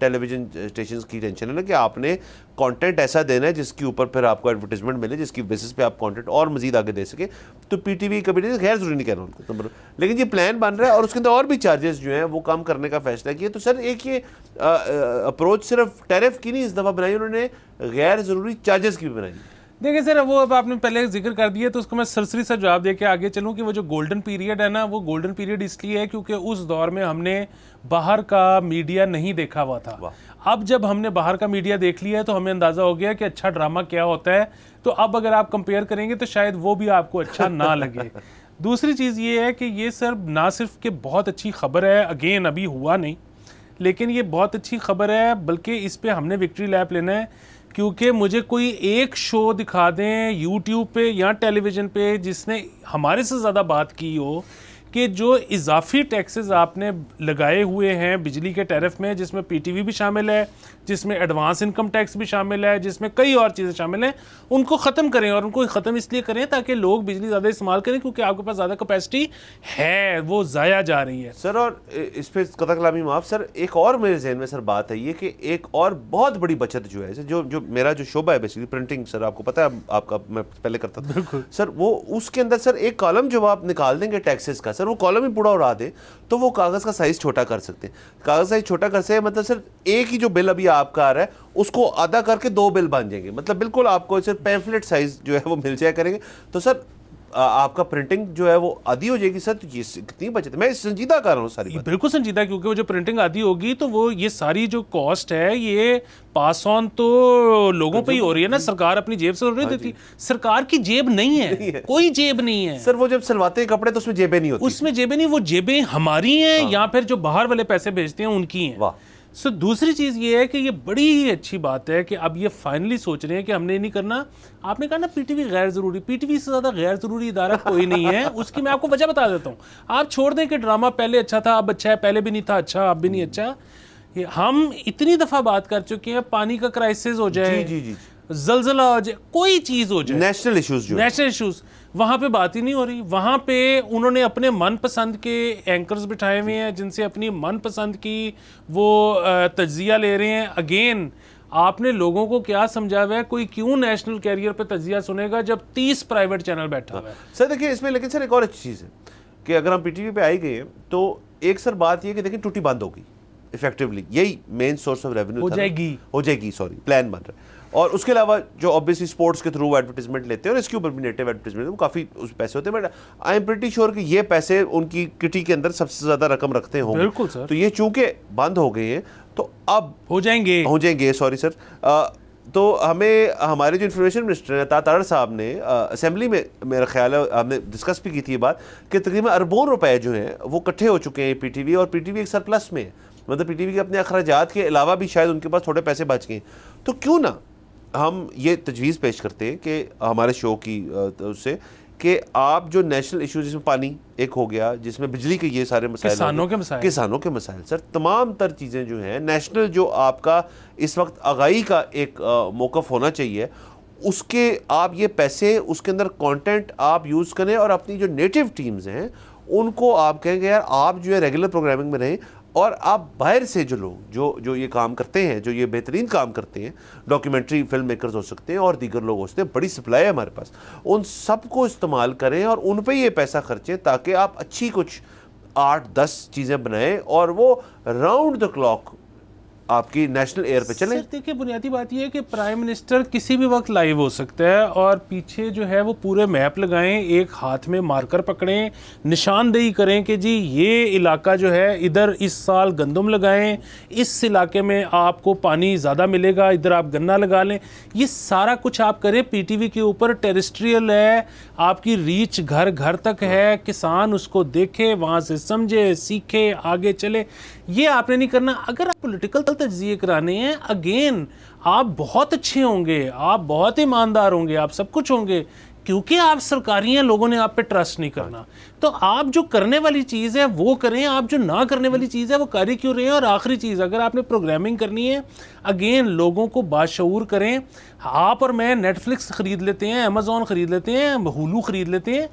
टेलीविज़न स्टेशंस की टेंशन है ना कि आपने कंटेंट ऐसा देना है जिसके ऊपर फिर आपको एडवर्टाइजमेंट मिले, जिसकी बेसिस पे आप कंटेंट और मजीद आगे दे सके। तो पीटीवी कभी नहीं, गैर ज़रूरी नहीं कह रहा हूँ उनको तो, लेकिन ये प्लान बन रहा है और उसके अंदर और भी चार्जेस जो हैं वो कम करने का फैसला किया। तो सर एक ये अप्रोच सिर्फ टैरिफ की नहीं इस दफ़ा बनाई, उन्होंने गैर ज़रूरी चार्जेस की भी बनाई। देखिए सर वो अब आपने पहले जिक्र कर दिया तो उसको मैं सरसरी सा जवाब दे के आगे चलूँ कि वो जो गोल्डन पीरियड है ना, वो गोल्डन पीरियड इसलिए है क्योंकि उस दौर में हमने बाहर का मीडिया नहीं देखा हुआ था। अब जब हमने बाहर का मीडिया देख लिया है तो हमें अंदाज़ा हो गया कि अच्छा ड्रामा क्या होता है। तो अब अगर आप कंपेयर करेंगे तो शायद वो भी आपको अच्छा ना लगे। दूसरी चीज़ ये है कि ये सर ना सिर्फ कि बहुत अच्छी खबर है, अगेन अभी हुआ नहीं, लेकिन ये बहुत अच्छी खबर है बल्कि इस पर हमने विक्ट्री लैप लेना है क्योंकि मुझे कोई एक शो दिखा दें यूट्यूब पे या टेलीविज़न पे जिसने हमारे से ज़्यादा बात की हो कि जो इजाफी टैक्सेस आपने लगाए हुए हैं बिजली के टैरिफ में, जिसमें पीटीवी भी शामिल है, जिसमें एडवांस इनकम टैक्स भी शामिल है, जिसमें कई और चीज़ें शामिल हैं, उनको ख़त्म करें। और उनको ख़त्म इसलिए करें ताकि लोग बिजली ज़्यादा इस्तेमाल करें क्योंकि आपके पास ज़्यादा कैपेसिटी है, वो ज़ाया जा रही है सर। और इस पर कतई कलामी माफ़ सर, एक और मेरे जहन में सर बात है ये कि एक और बहुत बड़ी बचत जो है जो मेरा जो शोबा है बेसिकली प्रिंटिंग, सर आपको पता है आपका मैं पहले करता था सर, वो उसके अंदर सर एक कॉलम जब आप निकाल देंगे टैक्सेस का सर, वो कॉलम ही पूरा उड़ा दे तो वो कागज़ का साइज़ छोटा कर सकते हैं। कागज़ साइज़ छोटा कर सकते हैं मतलब सर एक ही जो बिल अभी आपका आ रहा है उसको आधा करके 2 बिल बन जाएंगे, मतलब बिल्कुल आपको सर पैम्फलेट साइज़ जो है वो मिल जाया करेंगे। तो सर आपका प्रिंटिंग जो है वो आधी हो जाएगी सर। तो ये कितनी बचत है, मैं संजीदा कर रहा हूँ सारी बात। बिल्कुल संजीदा, क्योंकि वो जो प्रिंटिंग आधी होगी तो वो ये सारी जो कॉस्ट है ये पास ऑन तो लोगों पे ही हो रही है ना, सरकार अपनी जेब से नहीं देती। सरकार की जेब नहीं है, कोई जेब नहीं है सर। वो जब सिलवाते हैं कपड़े तो उसमें जेबें नहीं होती, उसमें जेबें नहीं, वो जेबें हमारी हैं या फिर जो बाहर वाले पैसे भेजते हैं उनकी हैं। वाह। सो दूसरी चीज़ ये है कि ये बड़ी ही अच्छी बात है कि अब ये फाइनली सोच रहे हैं कि हमने नहीं करना। आपने कहा ना पीटीवी गैर ज़रूरी, पीटीवी से ज़्यादा गैर ज़रूरी इदारा कोई नहीं है। उसकी मैं आपको वजह बता देता हूँ। आप छोड़ दें कि ड्रामा पहले अच्छा था अब अच्छा है, पहले भी नहीं था अच्छा अब भी नहीं अच्छा। हम इतनी दफ़ा बात कर चुके हैं, पानी का क्राइसिस हो जाए, जलजला हो जाए, कोई चीज़ हो जाए, नेशनल इश्यूज वहाँ पे बात ही नहीं हो रही। वहाँ पे उन्होंने अपने मनपसंद के एंकर्स बिठाए हुए हैं जिनसे अपनी मनपसंद की वो तज्जिया ले रहे हैं। अगेन आपने लोगों को क्या समझा हुआ है, कोई क्यों नेशनल कैरियर पे तज्जिया सुनेगा जब 30 प्राइवेट चैनल बैठा हुआ है। सर देखिए इसमें लेकिन सर एक और अच्छी चीज़ है कि अगर हम पीटीवी पे आई गए हैं तो एक सर बात ये कि देखिए टूटी बंद होगी इफेक्टिवली, यही मेन सोर्स ऑफ रेवेन्यू हो जाएगी सॉरी प्लान बन रहा है। और उसके अलावा जो ऑब्वियसली स्पोर्ट्स के थ्रू एडवर्टीजमेंट लेते हैं और इसके ऊपर भी नेटिव एडवर्टीजमेंट वो काफ़ी उस पैसे होते हैं, but I am pretty sure कि ये पैसे उनकी किटी के अंदर सबसे ज़्यादा रकम रखते होंगे। बिल्कुल सर। तो ये चूंकि बंद हो गए हैं तो अब हो जाएंगे सॉरी सर। तो हमें हमारे जो इन्फॉर्मेशन मिनिस्टर हैं ताताड़ साहब ने असेंबली में मेरा ख्याल है हमने डिस्कस भी की थी ये बात कि तकरीबन अरबों रुपए जो हैं वो इकट्ठे हो चुके हैं पीटीवी, और पीटीवी एक सरप्लस में है, मतलब पीटीवी के अपने अखराजात के अलावा भी शायद उनके पास थोड़े पैसे बच गए। तो क्यों ना हम ये तजवीज़ पेश करते हैं कि हमारे शो की उससे कि आप जो नेशनल इशूज़, जिसमें पानी एक हो गया, जिसमें बिजली के ये सारे मसाइल, किसानों के मसाइल सर, तमाम तर चीज़ें जो हैं नेशनल जो आपका इस वक्त आगाही का एक मौक़िफ़ होना चाहिए, उसके आप ये पैसे उसके अंदर कंटेंट आप यूज़ करें और अपनी जो नेटिव टीम्स हैं उनको आप कहेंगे यार आप जो है रेगुलर प्रोग्रामिंग में रहें, और आप बाहर से जो लोग जो ये काम करते हैं, जो ये बेहतरीन काम करते हैं, डॉक्यूमेंट्री फिल्म मेकर्स हो सकते हैं और दीगर लोग हो सकते हैं, बड़ी सप्लाई है हमारे पास, उन सब को इस्तेमाल करें और उन पे ये पैसा खर्चें ताकि आप अच्छी कुछ 8-10 चीज़ें बनाएं और वो राउंड द क्लॉक आपकी नेशनल एयर पे चले। देखिए बुनियादी बात यह है कि प्राइम मिनिस्टर किसी भी वक्त लाइव हो सकता है और पीछे जो है वो पूरे मैप लगाएं, एक हाथ में मार्कर पकड़ें, निशानदेही करें कि जी ये इलाका जो है इधर इस साल गंदम लगाएं, इस इलाके में आपको पानी ज़्यादा मिलेगा, इधर आप गन्ना लगा लें। ये सारा कुछ आप करें। पीटीवी के ऊपर टेरेस्ट्रियल है, आपकी रीच घर घर तक है, किसान उसको देखे, वहाँ से समझे, सीखे, आगे चले। ये आपने नहीं करना। अगर आप पॉलिटिकल तज्जिए कराने हैं, अगेन आप बहुत अच्छे होंगे, आप बहुत ईमानदार होंगे, आप सब कुछ होंगे, क्योंकि आप सरकारी हैं, लोगों ने आप पे ट्रस्ट नहीं करना। तो आप जो करने वाली चीज़ है वो करें, आप जो ना करने वाली चीज़ है वो कर ही क्यों रहे हैं। और आखिरी चीज़, अगर आपने प्रोग्रामिंग करनी है, अगेन लोगों को बाशऊर करें। आप और मैं नेटफ्लिक्स ख़रीद लेते हैं, अमेज़ॉन ख़रीद लेते हैं, हुलू ख़रीद लेते हैं,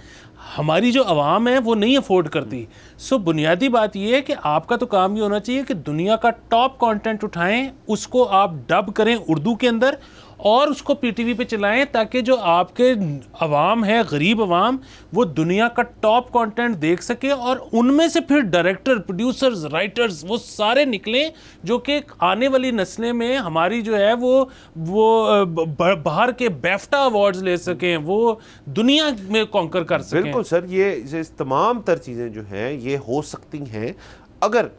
हमारी जो आवाम है वो नहीं अफोर्ड करती। सो बुनियादी बात ये है कि आपका तो काम ये होना चाहिए कि दुनिया का टॉप कंटेंट उठाएं, उसको आप डब करें उर्दू के अंदर और उसको पीटीवी पे चलाएं, ताकि जो आपके अवाम है, गरीब अवाम, वो दुनिया का टॉप कंटेंट देख सके और उनमें से फिर डायरेक्टर, प्रोड्यूसर्स, राइटर्स वो सारे निकलें जो कि आने वाली नस्लें में हमारी जो है वो बाहर के बैफ्टा अवार्ड्स ले सकें, वो दुनिया में कॉन्कर कर सकें। बिल्कुल सर, ये तमाम तर चीज़ें जो हैं ये हो सकती हैं अगर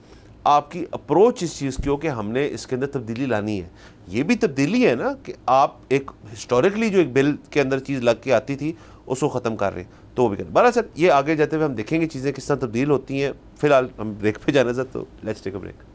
आपकी अप्रोच इस चीज़ की हो कि हमने इसके अंदर तब्दीली लानी है। ये भी तब्दीली है ना कि आप एक हिस्टोरिकली जो एक बिल के अंदर चीज़ लग के आती थी उसको ख़त्म कर रहे हैं, तो वो भी करें। बहरहाल सर, ये आगे जाते हुए हम देखेंगे चीज़ें किस तरह तब्दील होती हैं। फिलहाल हम ब्रेक पे जाना सर, तो let's take a break.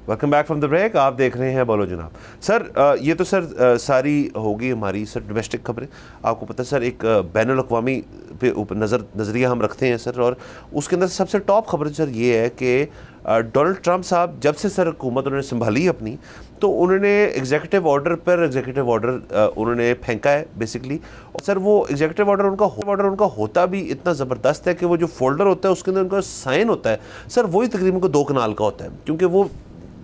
Welcome back from the break. आप देख रहे हैं बोलो जनाब। सर ये तो सर सारी होगी हमारी सर डोमेस्टिक खबरें। आपको पता है सर, एक बैनुल अक़वामी पे ऊपर नज़रिया हम रखते हैं सर, और उसके अंदर सबसे टॉप खबर सर ये है कि डोनाल्ड ट्रंप साहब जब से सर हुकूमत उन्होंने संभाली अपनी, तो उन्होंने एग्जीक्यूटिव ऑर्डर पर एग्जीक्यूटिव ऑर्डर उन्होंने फेंका है बेसिकली। और सर वो एग्जीक्यूटिव ऑर्डर उनका होता भी इतना ज़बरदस्त है कि वो जो फोल्डर होता है उसके अंदर उनका साइन होता है सर, वही तकरीबन को 2 कनाल का होता है, क्योंकि वो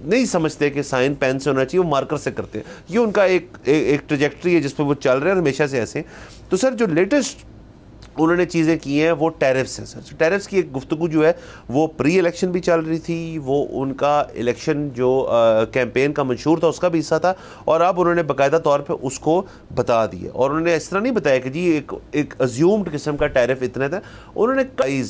नहीं समझते कि साइन पेन से होना चाहिए, वो मार्कर से करते हैं। ये उनका एक ट्रैजेक्टरी है जिस पर वो चल रहे हैं हमेशा से ऐसे। तो सर जो लेटेस्ट उन्होंने चीज़ें की हैं वो टैरिफ्स हैं सर। टैरिफ्स की एक गुफ्तगू जो है वो प्री इलेक्शन भी चल रही थी, वो उनका इलेक्शन जो कैंपेन का मंशूर था उसका भी हिस्सा था, और अब उन्होंने बाकायदा तौर पे उसको बता दिया। और उन्होंने इस तरह नहीं बताया कि जी एक अज्यूम्ड किस्म का टैरिफ इतना था। उन्होंने कई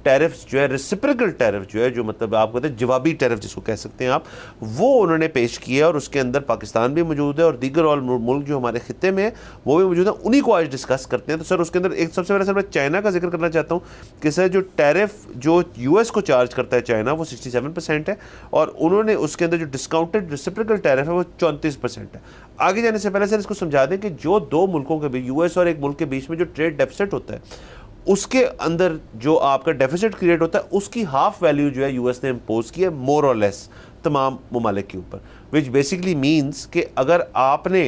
टैरिफ्स जो है, रेसिप्रोकल टैरिफ जो है, जो मतलब आप कहते हैं जवाबी टैरिफ जिसको कह सकते हैं आप, वो उन्होंने पेश किया। और उसके अंदर पाकिस्तान भी मौजूद है और दीगर और मुल्क जो हमारे खित्ते में है वो भी मौजूद है। उन्हीं को आज डिस्कस करते हैं। तो सर उसके अंदर एक सबसे पहले सर मैं चाइना का जिक्र करना चाहता हूँ कि सर जो टैरिफ जो यूएस को चार्ज करता है चाइना, वो 67% है, और उन्होंने उसके अंदर जो डिस्काउंटेड रेसिप्रोकल टैरिफ है वो 34% है। आगे जाने से पहले सर इसको समझा दें कि जो 2 मुल्कों के बीच, यूएस और एक मुल्क के बीच में जो ट्रेड डेफिसिट होता है, उसके अंदर जो आपका डेफिसिट क्रिएट होता है उसकी हाफ वैल्यू जो है यूएस ने इम्पोज की है मोर और लेस तमाम ममालिक के ऊपर, विच बेसिकली मीन्स कि अगर आपने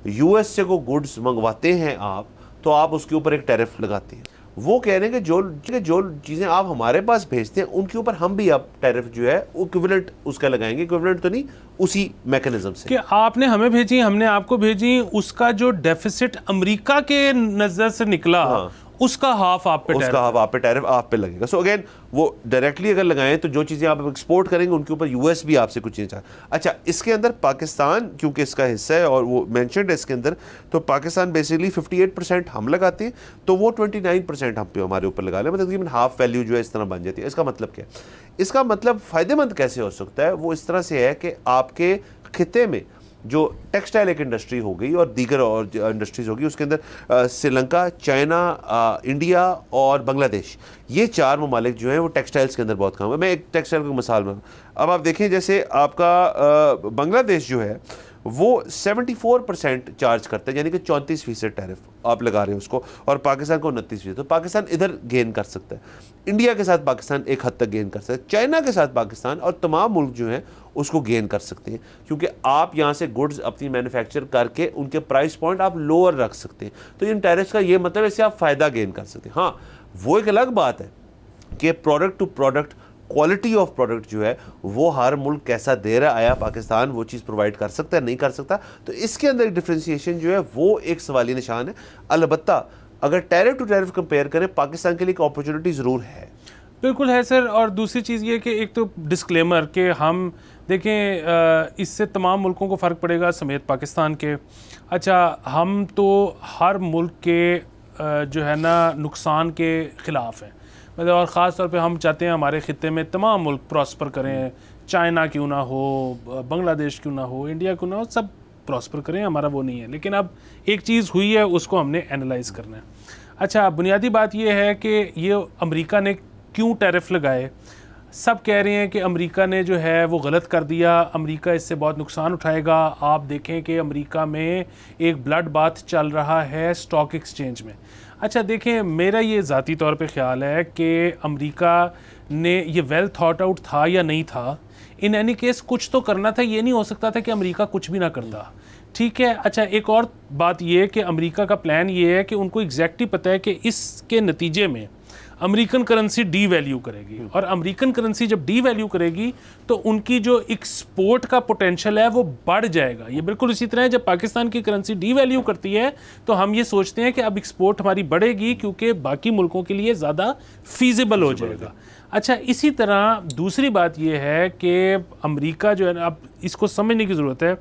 यूएस से को गुड्स मंगवाते हैं आप, तो आप उसके ऊपर एक टैरिफ लगाते हैं। वो कह रहे हैं कि जो चीज़ें आप हमारे पास भेजते हैं उनके ऊपर हम भी आप टैरिफ जो है इक्विवेलेंट उसका लगाएंगे। इक्विवेलेंट तो नहीं, उसी मैकेनिज्म से कि आपने हमें भेजी, हमने आपको भेजी, उसका जो डेफिसिट अमेरिका के नज़र से निकला, हाँ, उसका हाफ आप पे टैरिफ आप पे लगेगा। सो अगेन वो डायरेक्टली अगर लगाएं तो जो चीज़ें आप एक्सपोर्ट करेंगे उनके ऊपर यूएस भी आपसे कुछ चीज़ें। अच्छा, इसके अंदर पाकिस्तान क्योंकि इसका हिस्सा है और वो मेंशन्ड है इसके अंदर, तो पाकिस्तान बेसिकली 58% हम लगाते हैं, तो वो 29% हम पे हमारे ऊपर लगा लें, मतलब तकरीबन हाफ वैल्यू जो है इस तरह बन जाती है। इसका मतलब क्या है? इसका मतलब फ़ायदेमंद कैसे हो सकता है? वो इस तरह से है कि आपके खिते में जो टेक्सटाइल एक इंडस्ट्री हो गई और दीगर और इंडस्ट्रीज़ होगी, उसके अंदर श्रीलंका, चाइना, इंडिया और बांग्लादेश, ये 4 ममालिक जो हैं वो टेक्सटाइल्स के अंदर बहुत काम है। मैं एक टेक्सटाइल की मिसाल में, अब आप देखें जैसे आपका बांग्लादेश जो है वो 74% चार्ज करता है, यानी कि 34% टैरिफ आप लगा रहे हैं उसको, और पाकिस्तान को 29%। तो पाकिस्तान इधर गेन कर सकता है, इंडिया के साथ पाकिस्तान एक हद तक गेन कर सकता है, चाइना के साथ पाकिस्तान और तमाम मुल्क जो हैं उसको गेन कर सकते हैं, क्योंकि आप यहाँ से गुड्स अपनी मैन्युफैक्चर करके उनके प्राइस पॉइंट आप लोअर रख सकते हैं। तो इन टैरिफ्स का ये मतलब इससे आप फ़ायदा गेन कर सकते हैं। हाँ, वो एक अलग बात है कि product to product quality of product जो है वो हर मुल्क कैसा दे रहा है, आया पाकिस्तान वो चीज़ प्रोवाइड कर सकता है, नहीं कर सकता, तो इसके अंदर एक डिफ्रेंसिएशन जो है वो एक सवाली निशान है। अलबत्ता अगर टैरिफ टू टैरिफ कंपेयर करें, पाकिस्तान के लिए एक अपॉर्चुनिटी ज़रूर है। बिल्कुल है सर। और दूसरी चीज़ ये कि एक तो डिस्क्लेमर कि हम देखें इससे तमाम मुल्कों को फ़र्क पड़ेगा समेत पाकिस्तान के। अच्छा, हम तो हर मुल्क के जो है ना नुकसान के ख़िलाफ़ हैं, मतलब और ख़ास तौर पे हम चाहते हैं हमारे ख़ित्ते में तमाम मुल्क प्रॉस्पर करें, चाइना क्यों ना हो, बांग्लादेश क्यों ना हो, इंडिया क्यों ना हो, सब प्रॉस्पर करें, हमारा वो नहीं है। लेकिन अब एक चीज़ हुई है, उसको हमने एनालाइज़ करना है। अच्छा, बुनियादी बात यह है कि ये अमेरिका ने क्यों टैरिफ लगाए। सब कह रहे हैं कि अमेरिका ने जो है वो गलत कर दिया, अमेरिका इससे बहुत नुकसान उठाएगा। आप देखें कि अमेरिका में एक ब्लड बाथ चल रहा है स्टॉक एक्सचेंज में। अच्छा देखें, मेरा ये ज़ाती तौर पे ख्याल है कि अमेरिका ने ये वेल थॉट आउट था या नहीं था, इन एनी केस कुछ तो करना था। ये नहीं हो सकता था कि अमेरिका कुछ भी ना करता, ठीक है। अच्छा, एक और बात ये है कि अमेरिका का प्लान ये है कि उनको एग्जैक्टली पता है कि इसके नतीजे में अमेरिकन करेंसी डी वैल्यू करेगी, और अमेरिकन करेंसी जब डी वैल्यू करेगी तो उनकी जो एक्सपोर्ट का पोटेंशियल है वो बढ़ जाएगा। ये बिल्कुल इसी तरह है, जब पाकिस्तान की करेंसी डी वैल्यू करती है तो हम ये सोचते हैं कि अब एक्सपोर्ट हमारी बढ़ेगी क्योंकि बाकी मुल्कों के लिए ज़्यादा फीजिबल हो जाएगा। अच्छा, इसी तरह दूसरी बात ये है कि अमेरिका जो है ना, अब इसको समझने की ज़रूरत है।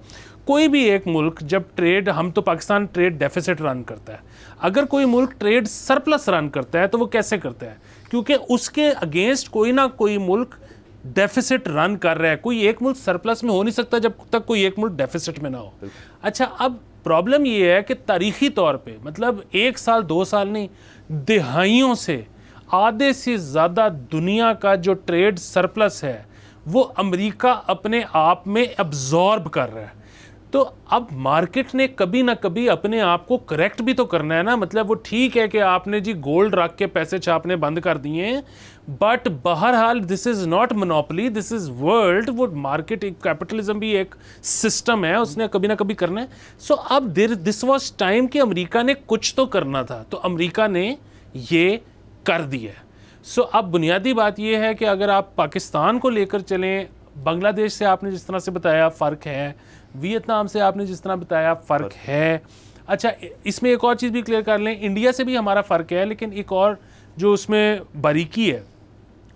कोई भी एक मुल्क जब ट्रेड, हम तो पाकिस्तान ट्रेड डेफिसिट रन करता है, अगर कोई मुल्क ट्रेड सरप्लस रन करता है तो वो कैसे करता है? क्योंकि उसके अगेंस्ट कोई ना कोई मुल्क डेफिसिट रन कर रहा है। कोई एक मुल्क सरप्लस में हो नहीं सकता जब तक कोई एक मुल्क डेफिसिट में ना हो। अच्छा, अब प्रॉब्लम ये है कि तारीखी तौर पे, मतलब 1 साल 2 साल नहीं, दिहाइयों से आधे से ज़्यादा दुनिया का जो ट्रेड सरप्लस है वो अमेरिका अपने आप में एब्जॉर्ब कर रहा है। तो अब मार्केट ने कभी ना कभी अपने आप को करेक्ट भी तो करना है ना। मतलब वो ठीक है कि आपने जी गोल्ड रख के पैसे छापने बंद कर दिए हैं, बट बहरहाल this is not monopoly, this is world. वो मार्केट, एक कैपिटलिज्म भी एक सिस्टम है, उसने कभी ना कभी करना है। सो अब दिस वॉज टाइम कि अमेरिका ने कुछ तो करना था, तो अमेरिका ने ये कर दिया। सो अब बुनियादी बात यह है कि अगर आप पाकिस्तान को लेकर चलें, बांग्लादेश से आपने जिस तरह से बताया फ़र्क है, वियतनाम से आपने जिस तरह बताया फ़र्क है। अच्छा, इसमें एक और चीज़ भी क्लियर कर लें, इंडिया से भी हमारा फ़र्क है, लेकिन एक और जो उसमें बारीकी है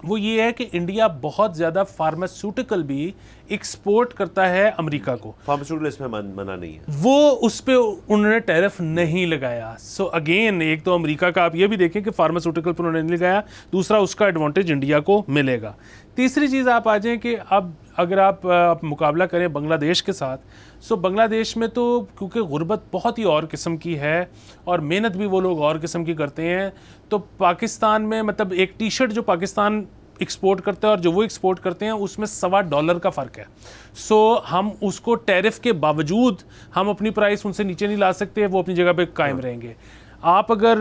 वो ये है कि इंडिया बहुत ज़्यादा फार्मास्यूटिकल भी एक्सपोर्ट करता है अमेरिका को। फार्मास्यूटिकल इसमें मना नहीं है, वो उस पर उन्होंने टैरिफ नहीं लगाया। सो अगेन, एक तो अमेरिका का आप ये भी देखें कि फार्मास्यूटिकल पर उन्होंने नहीं लगाया, दूसरा उसका एडवांटेज इंडिया को मिलेगा। तीसरी चीज़ आप आ जाएँ कि अब अगर आप मुकाबला करें बांग्लादेश के साथ, सो बांग्लादेश में तो क्योंकि गुर्बत बहुत ही और किस्म की है और मेहनत भी वो लोग और किस्म की करते हैं, तो पाकिस्तान में मतलब एक टी शर्ट जो पाकिस्तान एक्सपोर्ट करता है और जो वो एक्सपोर्ट करते हैं उसमें $1.25 का फ़र्क है। सो हम उसको टैरिफ के बावजूद हम अपनी प्राइस उनसे नीचे नहीं ला सकते, वो अपनी जगह पे कायम रहेंगे। आप अगर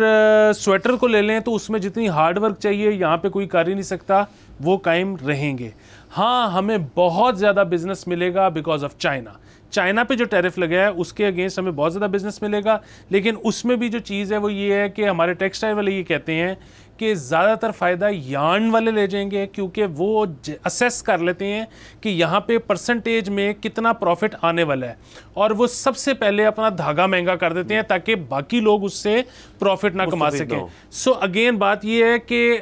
स्वेटर को ले लें तो उसमें जितनी हार्ड वर्क चाहिए यहाँ पे कोई कर ही नहीं सकता, वो कायम रहेंगे। हाँ, हमें बहुत ज़्यादा बिजनेस मिलेगा बिकॉज ऑफ चाइना पे जो टैरिफ लगा है उसके अगेंस्ट हमें बहुत ज़्यादा बिजनेस मिलेगा, लेकिन उसमें भी जो चीज़ है वो ये है कि हमारे टेक्सटाइल वाले ये कहते हैं कि ज़्यादातर फ़ायदा यार्न वाले ले जाएंगे, क्योंकि वो असेस कर लेते हैं कि यहाँ पे परसेंटेज में कितना प्रॉफिट आने वाला है, और वो सबसे पहले अपना धागा महंगा कर देते हैं ताकि बाकी लोग उससे प्रॉफिट ना कमा सकें। सो अगेन बात ये है कि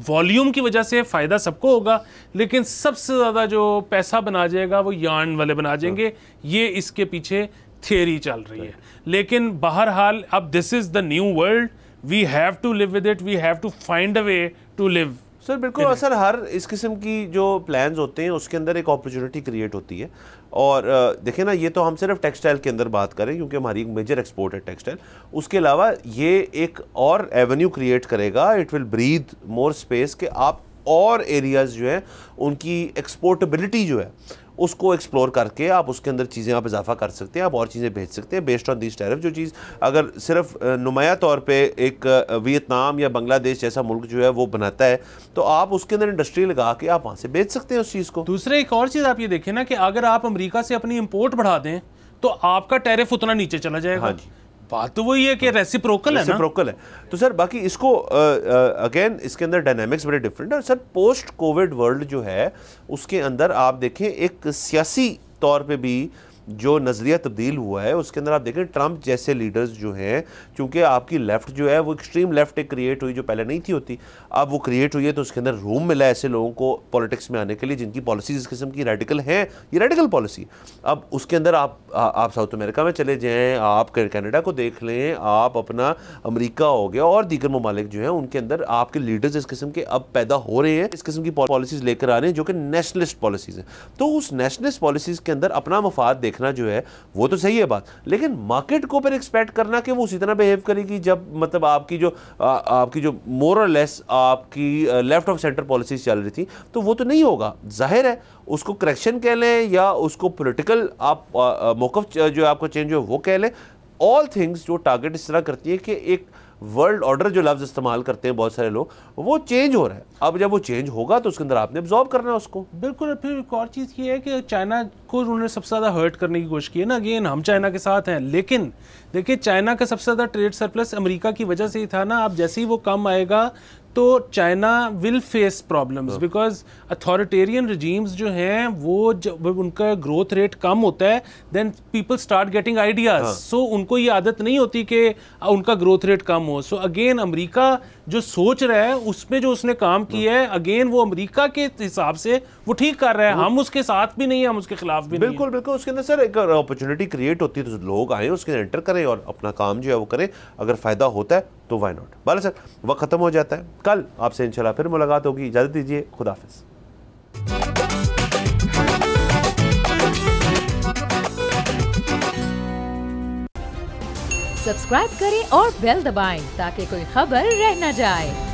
वॉल्यूम की वजह से फ़ायदा सबको होगा, लेकिन सबसे ज़्यादा जो पैसा बना जाएगा वो यार्न वाले बना जाएंगे। ये इसके पीछे थियरी चल रही है, लेकिन बहरहाल अब this is the new world, we have to live with it, we have to find a way to live. Sir बिल्कुल, और सर हर इस किस्म की जो प्लान्स होते हैं उसके अंदर एक अपॉर्चुनिटी क्रिएट होती है। और देखें ना, ये तो हम सिर्फ टेक्सटाइल के अंदर बात करें क्योंकि हमारी एक मेजर एक्सपोर्ट है टेक्सटाइल, उसके अलावा ये एक और एवेन्यू क्रिएट करेगा, it will breathe more space कि आप और एरियाज़ जो है उनकी एक्सपोर्टेबिलिटी जो है उसको एक्सप्लोर करके आप उसके अंदर चीज़ें आप इजाफा कर सकते हैं, आप और चीज़ें भेज सकते हैं बेस्ड ऑन दिस टैरिफ। जो चीज़ अगर सिर्फ नुमाया तौर पे एक वियतनाम या बांग्लादेश जैसा मुल्क जो है वो बनाता है, तो आप उसके अंदर इंडस्ट्री लगा के आप वहाँ से बेच सकते हैं उस चीज़ को। दूसरे एक और चीज़ आप ये देखें ना कि अगर आप अमेरिका से अपनी इम्पोर्ट बढ़ा दें तो आपका टैरिफ उतना नीचे चला जाएगा। हाँ जी, बात तो वही है कि रेसिप्रोकल है ना, रेसिप्रोकल है। तो सर बाकी इसको अगेन इसके अंदर डायनामिक्स बड़े डिफरेंट है। और सर पोस्ट कोविड वर्ल्ड जो है उसके अंदर आप देखें एक सियासी तौर पे भी जो नज़रिया तब्दील हुआ है उसके अंदर आप देखें ट्रंप जैसे लीडर्स जो हैं, क्योंकि आपकी लेफ़्ट जो है वो एक्सट्रीम लेफ़्ट एक क्रिएट हुई जो पहले नहीं थी होती, अब वो क्रिएट हुई है, तो उसके अंदर रूम मिला ऐसे लोगों को पॉलिटिक्स में आने के लिए जिनकी पॉलिसीज इस किस्म की रेडिकल हैं। ये रेडिकल पॉलिसी, अब उसके अंदर आप साउथ अमेरिका में चले जाएँ, आप कनाडा को देख लें, आप अपना अमरीका हो गया और दीगर ममालिक जो हैं उनके अंदर आपके लीडर्स इस किस्म के अब पैदा हो रहे हैं, इस किस्म की पॉलिसीज़ लेकर आ रहे हैं जो कि नेशनलिस्ट पॉलिसीज़ हैं। तो उस नेशनलिस्ट पॉलिसीज़ के अंदर अपना मफाद देखना जो है वो तो सही है बात, लेकिन मार्केट को फिर एक्सपेक्ट करना कि वो उसी तरह बिहेव करेगी जब मतलब आपकी जो मोर और लेस आपकी लेफ्ट ऑफ सेंटर पॉलिसीज चल रही थी, तो वो तो नहीं होगा। जाहिर है उसको करेक्शन कह लें या उसको पॉलिटिकल आप मौक़िफ़ जो आपको चेंज हो वो कह लें, ऑल थिंग्स जो टारगेट इस तरह करती है कि एक वर्ल्ड ऑर्डर जो लफ्ज़ इस्तेमाल करते हैं बहुत सारे लोग, वो चेंज हो रहा है। अब जब वो चेंज होगा तो उसके अंदर आपने एब्जॉर्ब करना है उसको। बिल्कुल। फिर एक और चीज़ ये है कि चाइना को उन्होंने सबसे ज़्यादा हर्ट करने की कोशिश की है ना। अगेन हम चाइना के साथ हैं, लेकिन देखिए चाइना का सबसे ज़्यादा ट्रेड सरप्लस अमेरिका की वजह से ही था ना। अब जैसे ही वो कम आएगा तो China will face problems, because authoritarian regimes जो हैं वो जब उनका ग्रोथ रेट कम होता है then people start getting ideas. So उनको ये आदत नहीं होती कि उनका ग्रोथ रेट कम हो। सो अगेन अमेरिका जो सोच रहा है उसमें जो उसने काम किया है, अगेन वो अमेरिका के हिसाब से वो ठीक कर रहा है। हम उसके साथ भी नहीं है, हम उसके खिलाफ भी नहीं। बिल्कुल बिल्कुल। उसके अंदर सर एक अपॉर्चुनिटी क्रिएट होती है तो लोग आए उसके अंदर एंटर करें और अपना काम जो है वो करें, अगर फ़ायदा होता है तो वाई नॉट। बाला सर वक्त ख़त्म हो जाता है, कल आपसे इंशाल्लाह फिर मुलाकात होगी। इजाज़त दीजिए, खुदा हाफ़िज़। सब्सक्राइब करें और बेल दबाएं ताकि कोई खबर रह न जाए।